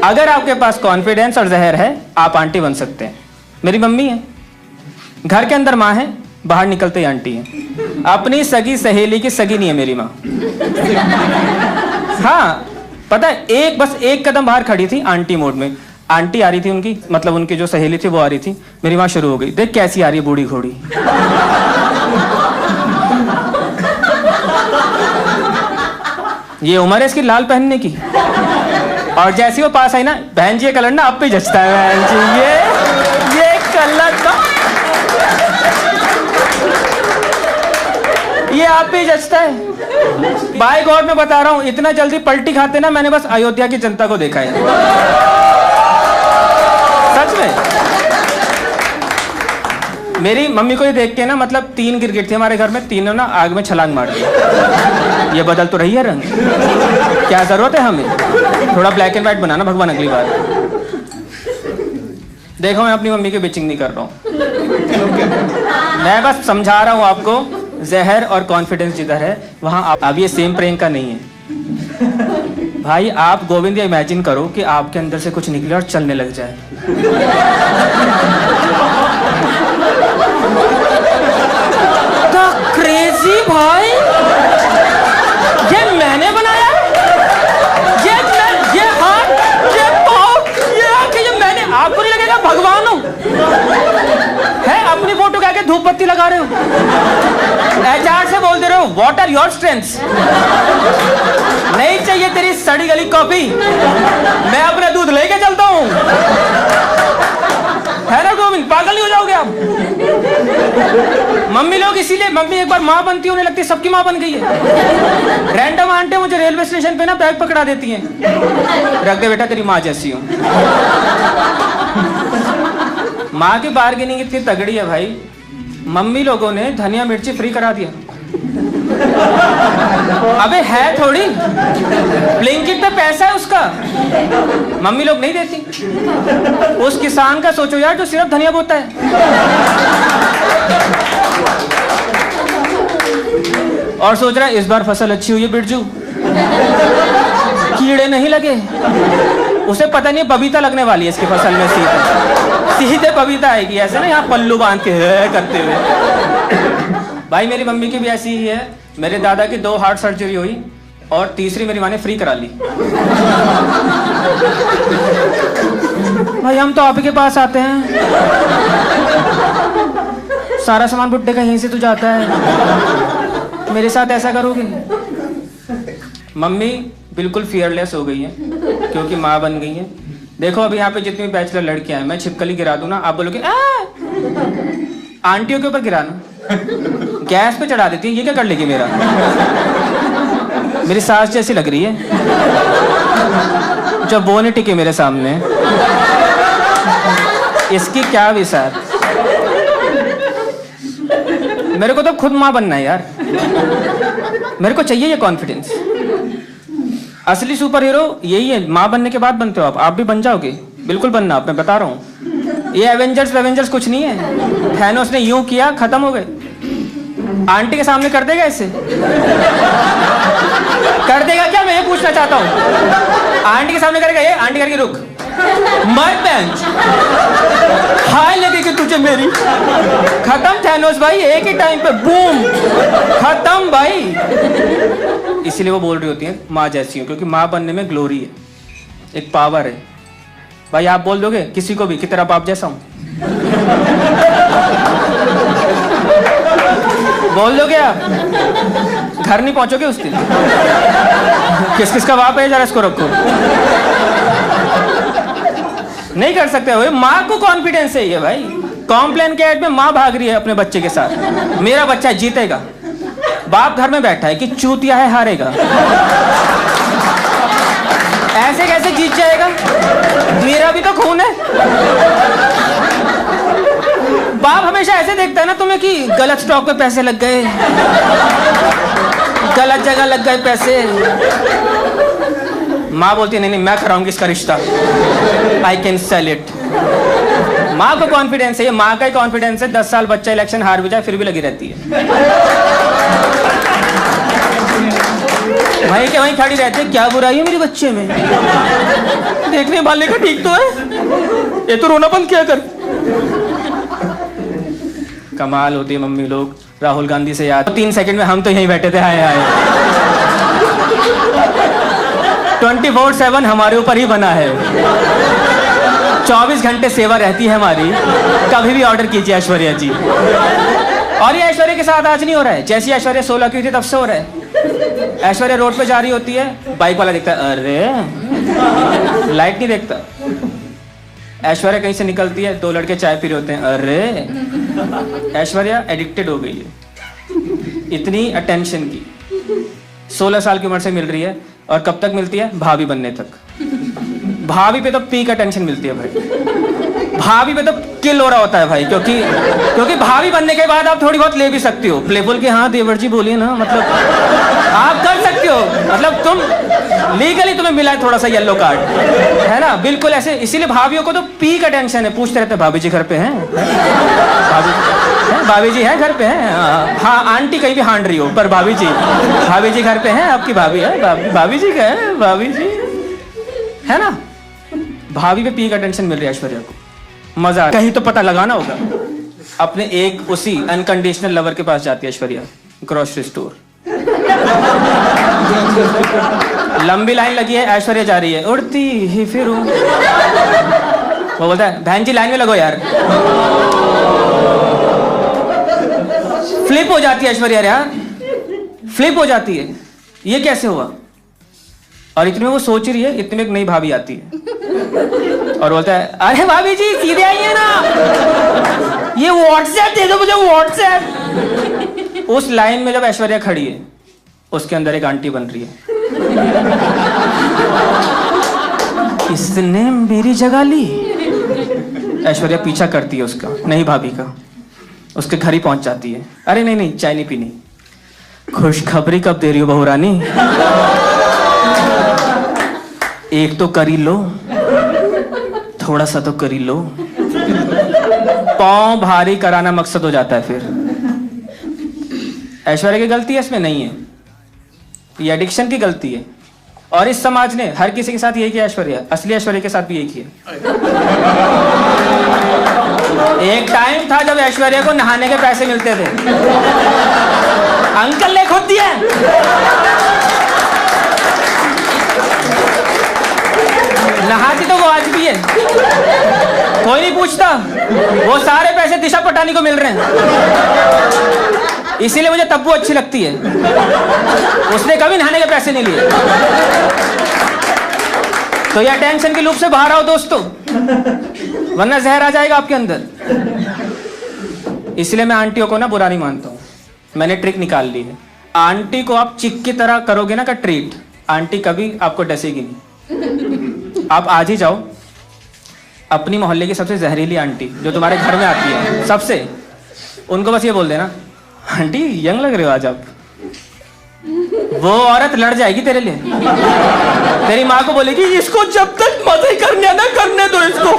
अगर आपके पास कॉन्फिडेंस और जहर है आप आंटी बन सकते हैं। मेरी मम्मी है, घर के अंदर माँ है, बाहर निकलते ही आंटी है। अपनी सगी सहेली की सगी नहीं है मेरी माँ। हाँ पता है, बस एक कदम बाहर खड़ी थी आंटी मोड में। आंटी आ रही थी उनकी, मतलब उनकी जो सहेली थी वो आ रही थी, मेरी माँ शुरू हो गई, देख कैसी आ रही है बूढ़ी घोड़ी। ये उम्र है इसकी लाल पहनने की। और जैसी वो पास आई ना, बहन जी ये कलर ना अब भी जचता है बहन जी, ये कलर तो ये आप भी जचता है। बाय गॉड मैं बता रहा हूं, इतना जल्दी पलटी खाते ना मैंने बस अयोध्या की जनता को देखा है, सच में। मेरी मम्मी को ये देख के ना, मतलब 3 गिरगिट थे हमारे घर में, तीनों ना आग में छलांग मार दी। ये बदल तो रही है रंग, क्या जरूरत है हमें, थोड़ा ब्लैक एंड व्हाइट बनाना भगवान अगली बार। देखो मैं अपनी मम्मी की बिचिंग नहीं कर रहा हूं, मैं बस समझा रहा हूं आपको, जहर और कॉन्फिडेंस जिधर है वहां आप। अब ये सेम प्रियंका नहीं है भाई। आप गोविंद इमेजिन करो कि आपके अंदर से कुछ निकले और चलने लग जाए। क्रेजी भाई, ये मैंने बनाया, ये हाथ, ये पाँव, ये मैंने, आपको नहीं लगेगा भगवान हूं है? अपनी फोटो के आगे धूप बत्ती लगा रहे हो, HR से बोल दे रहे हो व्हाट आर योर स्ट्रेंथ्स। नहीं चाहिए तेरी सड़ी गली कॉपी, मैं अपना दूध लेके चलता हूं, है ना गोविंद? पागल नहीं हो जाओगे आप? मम्मी लोग इसीलिए, मम्मी एक बार माँ बनती है उन्हें लगती है सबकी माँ बन गई है। रैंडम आंटी मुझे रेलवे स्टेशन पे ना बैग पकड़ा देती हैं, रख दे बेटा तेरी माँ जैसी हो। माँ की बार्गेनिंग इतनी तगड़ी है भाई, मम्मी लोगों ने धनिया मिर्ची फ्री करा दिया। अबे है थोड़ी, ब्लिंकिट पे पैसा है उसका, मम्मी लोग नहीं देती। उस किसान का सोचो यार जो सिर्फ धनिया बोता है। और सोच रहा है इस बार फसल अच्छी हुई है बिरजू, कीड़े नहीं लगे। उसे पता नहीं बबीता लगने वाली है इसकी फसल में, सीधे बबीता आएगी, ऐसे ना यहाँ पल्लू बांध के करते हुए। भाई मेरी मम्मी की भी ऐसी ही है, मेरे दादा की 2 हार्ट सर्जरी हुई और तीसरी मेरी माँ ने फ्री करा ली। भाई हम तो आप के पास आते हैं, सारा सामान बुड्ढे का यहीं से तो जाता है, मेरे साथ ऐसा करोगे? मम्मी बिल्कुल फियरलेस हो गई है क्योंकि माँ बन गई है। देखो अभी यहाँ पे जितनी बैचलर लड़कियां हैं, मैं छिपकली गिरा दूं ना, आप बोलोगे आंटियों के ऊपर गिराना, गैस पे चढ़ा देती है, ये क्या कर लेगी मेरा? मेरी सास जैसी लग रही है जब वो नहीं टिके मेरे सामने, इसकी क्या विचार। मेरे को तो खुद माँ बनना है यार, मेरे को चाहिए ये कॉन्फिडेंस। असली सुपर हीरो यही है, माँ बनने के बाद बनते हो आप भी बन जाओगे, बिल्कुल बनना आप, मैं बता रहा हूँ। ये एवेंजर्स कुछ नहीं है, थैनोस ने यूं किया खत्म हो गए। आंटी के सामने कर देगा इसे? कर देगा क्या? मैं ये पूछना चाहता हूँ, आंटी के सामने करेगा ये? आंटी करके रुक, मत बेंच, हाय लगेगी तुझे मेरी। खत्म थैनोस भाई, एक ही टाइम पे बूम खत्म भाई। इसीलिए वो बोल रही होती है माँ जैसी हूँ, क्योंकि माँ बनने में ग्लोरी है, एक पावर है। भाई आप बोल दोगे किसी को भी कि तेरा बाप जैसा हूँ? बोल दोगे आप? घर नहीं पहुंचोगे उस दिन। किस किस का बाप है जरा इसको रखो। नहीं कर सकते हो। माँ को कॉन्फिडेंस है ये भाई। कॉम्प्लेन के एड में माँ भाग रही है अपने बच्चे के साथ, मेरा बच्चा जीतेगा। बाप घर में बैठा है कि चूतिया है हारेगा। ऐसे कैसे जीत जाएगा? मेरा भी तो खून है। बाप हमेशा ऐसे देखता है ना तुम्हें कि गलत स्टॉक पे पैसे लग गए, गलत जगह लग गए पैसे। माँ बोलती है नहीं नहीं मैं कराऊंगी इसका रिश्ता, आई कैन सेल इट। माँ को कॉन्फिडेंस है, ये माँ का ही कॉन्फिडेंस है। 10 साल बच्चा इलेक्शन हार भी जाए फिर भी लगी रहती है। वहीं के वहीं खड़ी रहती है, क्या बुराई है मेरे बच्चे में, देखने नहीं भालने का ठीक तो है, ये तो रोना बंद किया कर। कमाल होती है मम्मी लोग। राहुल गांधी से याद, 3 सेकंड में हम तो यहीं बैठे थे, हाय हाय। 24/7 हमारे ऊपर ही बना है, 24 घंटे सेवा रहती है हमारी, कभी भी ऑर्डर कीजिए ऐश्वर्या जी। और ये ऐश्वर्या के साथ आज नहीं हो रहा है, जैसी ऐश्वर्या 16 की थी तब से हो रहा है। ऐश्वर्या रोड पे जा रही होती है, बाइक वाला देखता है, अरे लाइट नहीं देखता। ऐश्वर्या कहीं से निकलती है, 2 लड़के चाय पी रहे होते हैं, अरे ऐश्वर्या एडिक्टेड हो गई है इतनी अटेंशन की। 16 साल की उम्र से मिल रही है, और कब तक मिलती है? भाभी बनने तक। भाभी पे तो पीक अटेंशन मिलती है भाई, भाभी पे तो किल हो रहा होता है भाई, क्योंकि भाभी बनने के बाद आप थोड़ी बहुत ले भी सकती हो। प्लेफुल के हाँ देवर जी बोलिए ना, मतलब आप कर सकते हो, मतलब तुम लीगली तुम्हें मिला है थोड़ा सा येलो कार्ड, है ना, बिल्कुल ऐसे। इसीलिए भाभीयों को तो पीक अटेंशन है, पूछते रहते हैं भाभी जी घर पे हैं, भाभी जी हैं घर पे हैं, हाँ आंटी कहीं भी हांड रही हो, पर भाभी जी घर पे हैं, आपकी भाभी है, भाभी जी का है, भाभी जी है ना। भाभी पे पीक अटेंशन मिल रही है ऐश्वर्या को, मजा। कहीं तो पता लगाना होगा। अपने एक उसी अनकंडीशनल लवर के पास जाती है ऐश्वर्या, ग्रोसरी स्टोर। लंबी लाइन लगी है, ऐश्वर्या जा रही है, उड़ती ही फिर वो बोलता है, बहन जी लाइन में लगो यार। फ्लिप हो जाती है ऐश्वर्या यार, फ्लिप हो जाती है, ये कैसे हुआ? और इतने में वो सोच रही है, इतने में एक नई भाभी आती है और बोलता है, अरे भाभी जी सीधे आइए ना, ये व्हाट्सएप दे दो मुझे, व्हाट्सएप। उस लाइन में जब ऐश्वर्या खड़ी है, उसके अंदर एक आंटी बन रही है। इसने मेरी जगह ली। ऐश्वर्या पीछा करती है उसका, नई भाभी का, उसके घर ही पहुंच जाती है। अरे नहीं नहीं, चाय नहीं पीनी, खुशखबरी कब दे रही हो बहू रानी? एक तो करी लो, थोड़ा सा तो करी लो। पांव भारी कराना मकसद हो जाता है फिर। ऐश्वर्या की गलती है इसमें? नहीं है, ये एडिक्शन की गलती है। और इस समाज ने हर किसी के साथ यही किया ऐश्वर्या, असली ऐश्वर्या के साथ भी यही किया। एक टाइम था जब ऐश्वर्या को नहाने के पैसे मिलते थे, अंकल ने खुद दिया। नहाती तो वो आज भी है, कोई नहीं पूछता, वो सारे पैसे दिशा पटानी को मिल रहे हैं। इसीलिए मुझे तब्बू अच्छी लगती है, उसने कभी नहाने के पैसे नहीं लिए। तो ये टेंशन के लूप से बाहर आओ दोस्तों, वरना जहर आ जाएगा आपके अंदर। इसलिए मैं आंटियों को ना बुरा नहीं मानता हूं, मैंने ट्रिक निकाल ली है। आंटी को आप चिक की तरह करोगे ना का ट्रीट, आंटी कभी आपको डसेगी नहीं। आप आज ही जाओ अपनी मोहल्ले की सबसे जहरीली आंटी जो तुम्हारे घर में आती है, सबसे, उनको बस ये बोल देना, आंटी यंग लग रहे हो आज आप। वो औरत लड़ जाएगी तेरे लिए, तेरी माँ को बोलेगी, इसको जब तक मजे करने ना करने दो इसको।